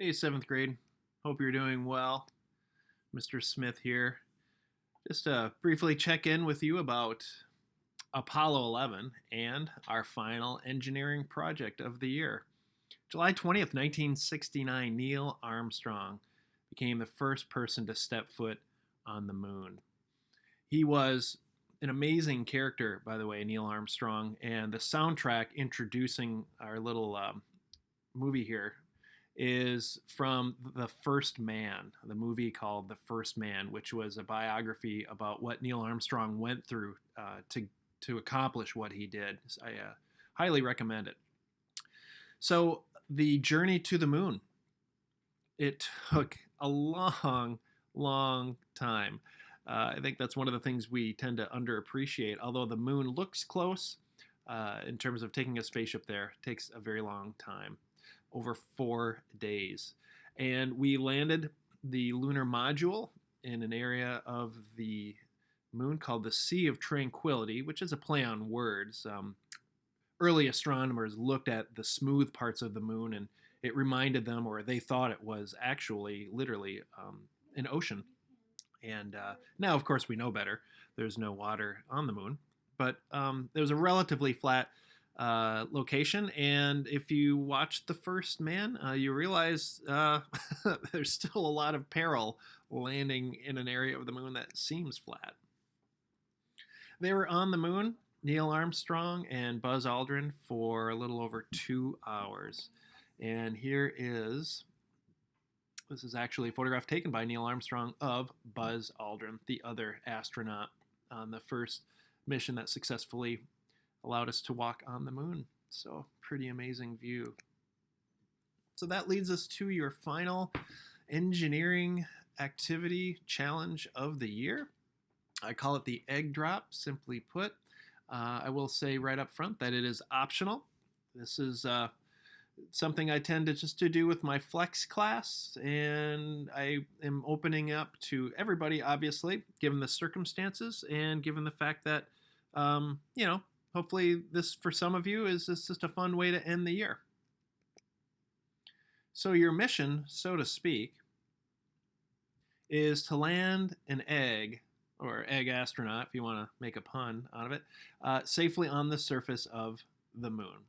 Hey, seventh grade. Hope you're doing well. Mr. Smith here. Just to briefly check in with you about Apollo 11 and our final engineering project of the year. July 20th, 1969, Neil Armstrong became the first person to step foot on the moon. He was an amazing character, by the way, Neil Armstrong, and the soundtrack introducing our little movie here is from The First Man, the movie called The First Man, which was a biography about what Neil Armstrong went through to accomplish what he did. I highly recommend it. So the journey to the moon, it took a long time. I think that's one of the things we tend to underappreciate. Although the moon looks close, in terms of taking a spaceship there, it takes a very long time, over 4 days. And we landed the lunar module in an area of the moon called the Sea of Tranquility, which is a play on words. Early astronomers looked at the smooth parts of the moon and it reminded them, or they thought it was actually literally an ocean. And now, of course, we know better. There's no water on the moon, but there was a relatively flat location. And if you watch The First Man, you realize there's still a lot of peril landing in an area of the moon that seems flat. They were on the moon, Neil Armstrong and Buzz Aldrin, for a little over 2 hours. And this is actually a photograph taken by Neil Armstrong of Buzz Aldrin, the other astronaut on the first mission that successfully allowed us to walk on the moon. So, pretty amazing view. So that leads us to your final engineering activity challenge of the year. I call it the egg drop, simply put. I will say right up front that it is optional. This is something I tend to do with my flex class, and I am opening up to everybody, obviously, given the circumstances and given the fact that, hopefully this, for some of you, is just a fun way to end the year. So your mission, so to speak, is to land an egg, or egg astronaut, if you want to make a pun out of it, safely on the surface of the moon,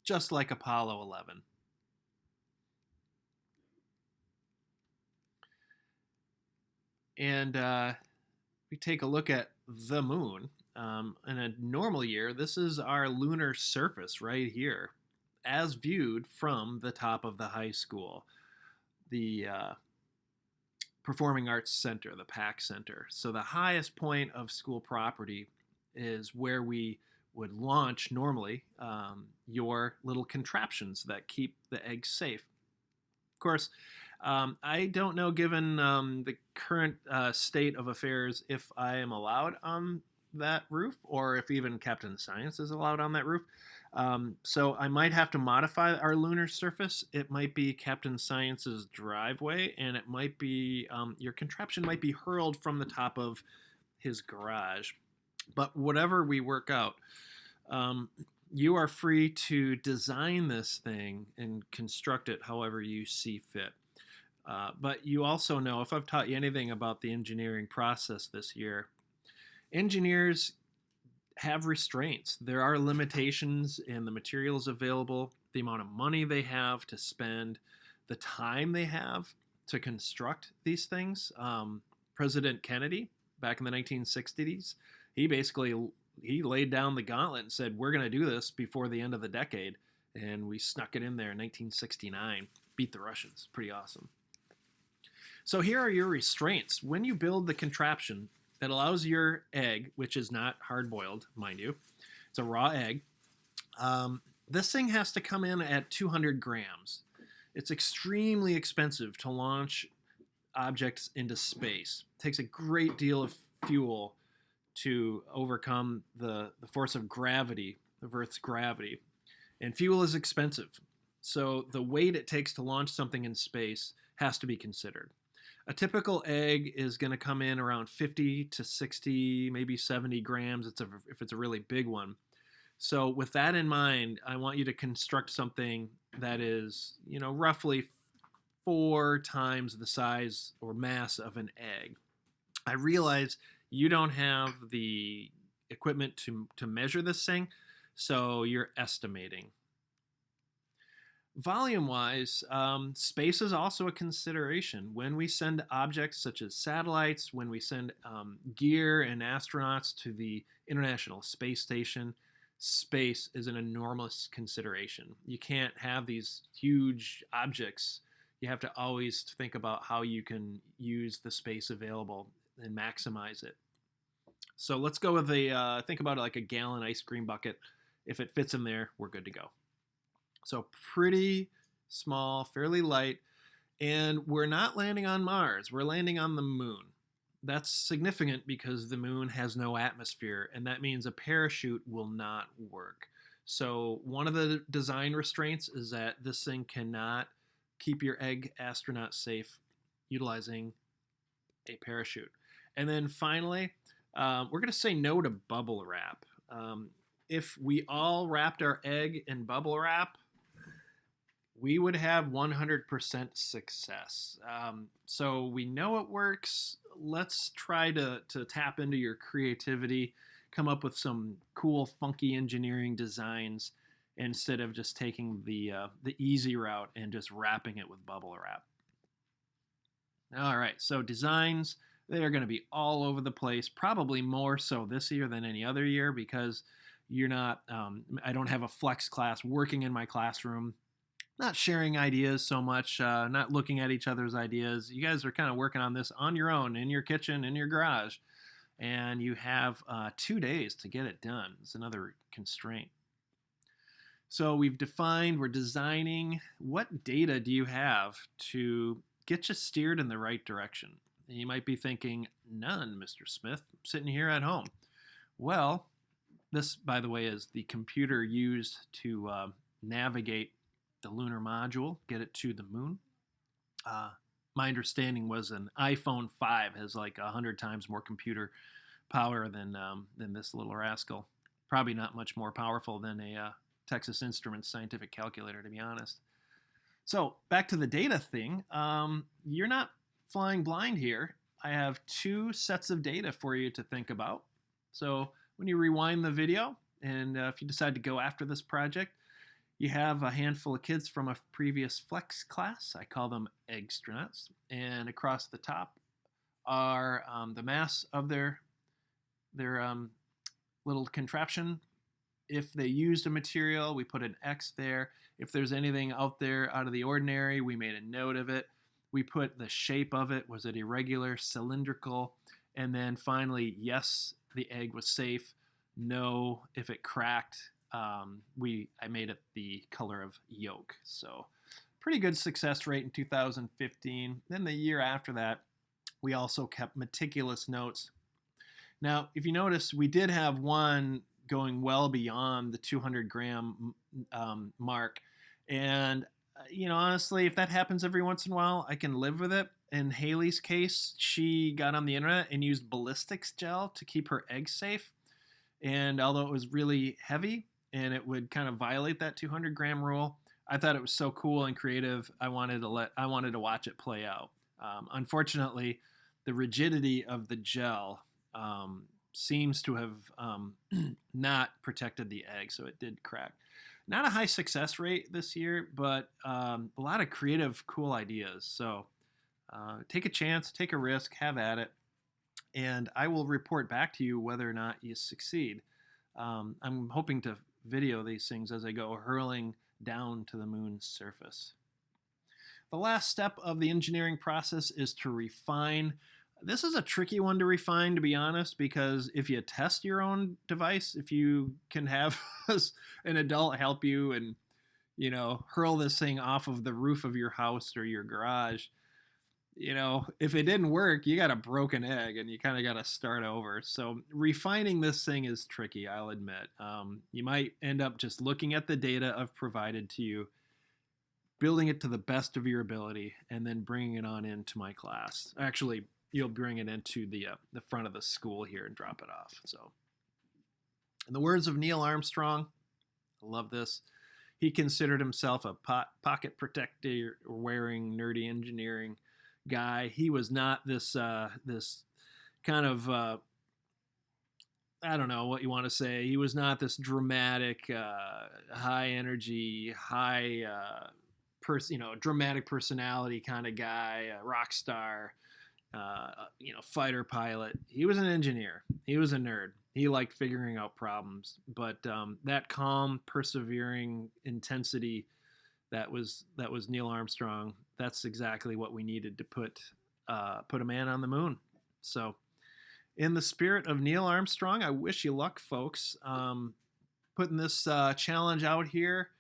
just like Apollo 11. And we take a look at the moon. In a normal year, this is our lunar surface right here, as viewed from the top of the high school, the Performing Arts Center, the PAC Center. So the highest point of school property is where we would launch normally your little contraptions that keep the eggs safe. Of course, I don't know, given the current state of affairs, if I am allowed on that roof or if even Captain Science is allowed on that roof. So I might have to modify our lunar surface. It might be Captain Science's driveway, and it might be your contraption might be hurled from the top of his garage. But whatever we work out, you are free to design this thing and construct it however you see fit. But you also know, if I've taught you anything about the engineering process this year, engineers have restraints. There are limitations in the materials available, the amount of money they have to spend, the time they have to construct these things. President Kennedy, back in the 1960s, he laid down the gauntlet and said, we're going to do this before the end of the decade. And we snuck it in there in 1969. Beat the Russians. Pretty awesome. So here are your restraints. When you build the contraption that allows your egg, which is not hard-boiled, mind you, it's a raw egg, this thing has to come in at 200 grams. It's extremely expensive to launch objects into space. It takes a great deal of fuel to overcome the force of gravity, of Earth's gravity. And fuel is expensive. So the weight it takes to launch something in space has to be considered. A typical egg is going to come in around 50 to 60, maybe 70 grams if it's a really big one. So with that in mind, I want you to construct something that is, roughly 4 times the size or mass of an egg. I realize you don't have the equipment to measure this thing, so you're estimating. Volume-wise, space is also a consideration. When we send objects such as satellites, when we send gear and astronauts to the International Space Station, space is an enormous consideration. You can't have these huge objects. You have to always think about how you can use the space available and maximize it. So let's go with think about it like a gallon ice cream bucket. If it fits in there, we're good to go. So pretty small, fairly light, and we're not landing on Mars. We're landing on the moon. That's significant because the moon has no atmosphere, and that means a parachute will not work. So one of the design restraints is that this thing cannot keep your egg astronaut safe utilizing a parachute. And then finally, we're going to say no to bubble wrap. If we all wrapped our egg in bubble wrap, we would have 100% success. So we know it works. Let's try to tap into your creativity, come up with some cool, funky engineering designs instead of just taking the easy route and just wrapping it with bubble wrap. All right, so designs, they're going to be all over the place, probably more so this year than any other year because you're not, I don't have a flex class working in my classroom, not sharing ideas so much, not looking at each other's ideas. You guys are kind of working on this on your own, in your kitchen, in your garage, and you have 2 days to get it done. It's another constraint. So we've defined, we're designing. What data do you have to get you steered in the right direction? And you might be thinking, none, Mr. Smith, I'm sitting here at home. Well, this, by the way, is the computer used to navigate the lunar module, get it to the moon. My understanding was an iPhone 5 has like 100 times more computer power than this little rascal. Probably not much more powerful than a Texas Instruments scientific calculator, to be honest. So back to the data thing. You're not flying blind here. I have 2 sets of data for you to think about. So when you rewind the video, and if you decide to go after this project, you have a handful of kids from a previous flex class. I call them eggstronauts. And across the top are the mass of their little contraption. If they used a material, we put an X there. If there's anything out there out of the ordinary, we made a note of it. We put the shape of it. Was it irregular, cylindrical? And then finally, yes, the egg was safe. No, if it cracked, I made it the color of yolk. So pretty good success rate in 2015. Then the year after that, we also kept meticulous notes. Now, if you notice, we did have one going well beyond the 200 gram mark. And, honestly, if that happens every once in a while, I can live with it. In Haley's case, she got on the internet and used ballistics gel to keep her eggs safe. And although it was really heavy and it would kind of violate that 200 gram rule, I thought it was so cool and creative. I wanted to watch it play out. Unfortunately, the rigidity of the gel seems to have not protected the egg, so it did crack. Not a high success rate this year, but a lot of creative, cool ideas. So take a chance, take a risk, have at it, and I will report back to you whether or not you succeed. I'm hoping to video these things as I go hurling down to the moon's surface. The last step of the engineering process is to refine. This is a tricky one to refine, to be honest, because if you test your own device, if you can have an adult help you and, hurl this thing off of the roof of your house or your garage, if it didn't work, you got a broken egg and you kind of got to start over. So refining this thing is tricky, I'll admit. You might end up just looking at the data I've provided to you, building it to the best of your ability, and then bringing it on into my class. Actually, you'll bring it into the front of the school here and drop it off. So, in the words of Neil Armstrong, I love this. He considered himself a pocket protector wearing nerdy engineering guy. He was not this kind of I don't know what you want to say. He was not this dramatic, high energy, high dramatic personality kind of guy, a rock star, fighter pilot. He was an engineer. He was a nerd. He liked figuring out problems, but that calm, persevering intensity that was Neil Armstrong. That's exactly what we needed to put a man on the moon. So, in the spirit of Neil Armstrong, I wish you luck, folks. Putting this challenge out here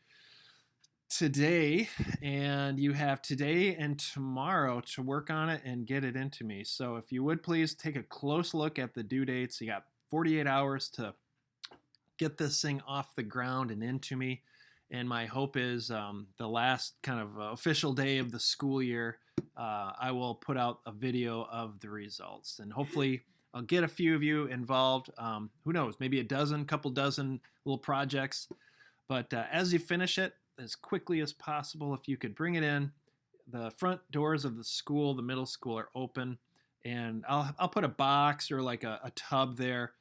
today, and you have today and tomorrow to work on it and get it into me. So if you would please take a close look at the due dates. You got 48 hours to get this thing off the ground and into me. And my hope is the last kind of official day of the school year, I will put out a video of the results. And hopefully I'll get a few of you involved. Who knows, maybe a couple dozen little projects. But as you finish it, as quickly as possible, if you could bring it in. The front doors of the school, the middle school, are open. And I'll put a box or like a tub there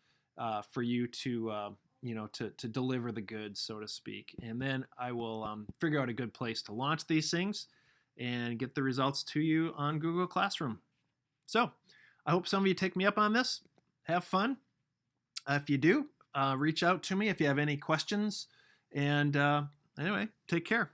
for you to to deliver the goods, so to speak. And then I will figure out a good place to launch these things and get the results to you on Google Classroom. So I hope some of you take me up on this. Have fun. If you do, reach out to me if you have any questions. And anyway, take care.